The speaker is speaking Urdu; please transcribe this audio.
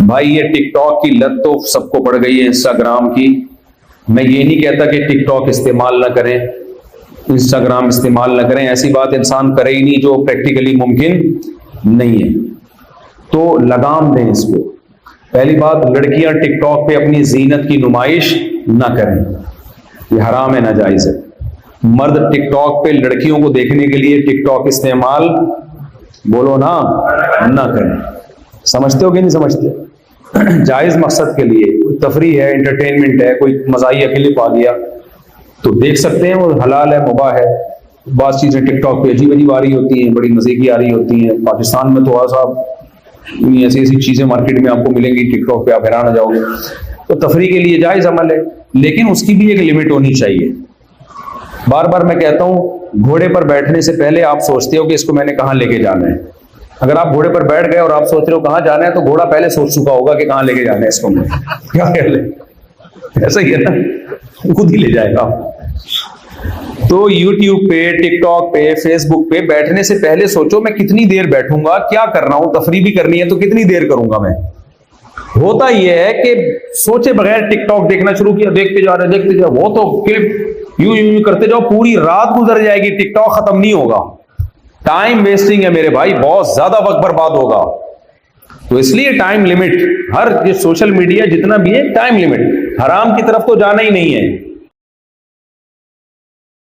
بھائی یہ ٹک ٹاک کی لت تو سب کو پڑ گئی ہے، انسٹاگرام کی. میں یہ نہیں کہتا کہ ٹک ٹاک استعمال نہ کریں، انسٹاگرام استعمال نہ کریں، ایسی بات انسان کرے ہی نہیں جو پریکٹیکلی ممکن نہیں ہے. تو لگام دیں اس کو. پہلی بات، لڑکیاں ٹک ٹاک پہ اپنی زینت کی نمائش نہ کریں، یہ حرام ہے، ناجائز ہے. مرد ٹک ٹاک پہ لڑکیوں کو دیکھنے کے لیے ٹک ٹاک استعمال بولو نا نہ کریں. سمجھتے ہو کہ نہیں سمجھتے؟ جائز مقصد کے لیے، کوئی تفریح ہے، انٹرٹینمنٹ ہے، کوئی مزاحیہ کلپ آ گیا تو دیکھ سکتے ہیں، وہ حلال ہے، مباح ہے. بعض چیزیں ٹک ٹاک پہ عجیب عجیب آ رہی ہوتی ہیں، بڑی مزے کی آ رہی ہوتی ہیں. پاکستان میں تو صاحب ایسی ایسی چیزیں مارکیٹ میں آپ کو ملیں گی، ٹک ٹاک پہ آپ حیران ہو جاؤ گے. تو تفریح کے لیے جائز عمل ہے، لیکن اس کی بھی ایک لمٹ ہونی چاہیے. بار بار میں کہتا ہوں، گھوڑے پر بیٹھنے سے پہلے آپ سوچتے ہو کہ اس کو میں نے کہاں لے کے جانا ہے. اگر آپ گھوڑے پر بیٹھ گئے اور آپ سوچ رہے ہو کہاں جانا ہے، تو گھوڑا پہلے سوچ چکا ہوگا کہ کہاں لے کے جانا ہے اس کو. کیا خیال ہے؟ ایسا ہی ہے نا، خود ہی لے جائے گا. تو یوٹیوب پہ، ٹک ٹاک پہ، فیس بک پہ بیٹھنے سے پہلے سوچو میں کتنی دیر بیٹھوں گا، کیا کر رہا ہوں، تفریح بھی کرنی ہے تو کتنی دیر کروں گا میں. ہوتا یہ ہے کہ سوچے بغیر ٹک ٹاک دیکھنا شروع کیا، دیکھتے جا رہے دیکھتے جا، وہ تو کلپ یوں کرتے جاؤ، پوری رات گزر جائے گی، ٹک ٹاک ختم نہیں ہوگا. ٹائم ویسٹنگ ہے میرے بھائی، بہت زیادہ وقت برباد ہوگا. تو اس لیے ٹائم لمٹ، ہر سوشل میڈیا جتنا بھی ہے ٹائم لمٹ، حرام کی طرف تو جانا ہی نہیں ہے.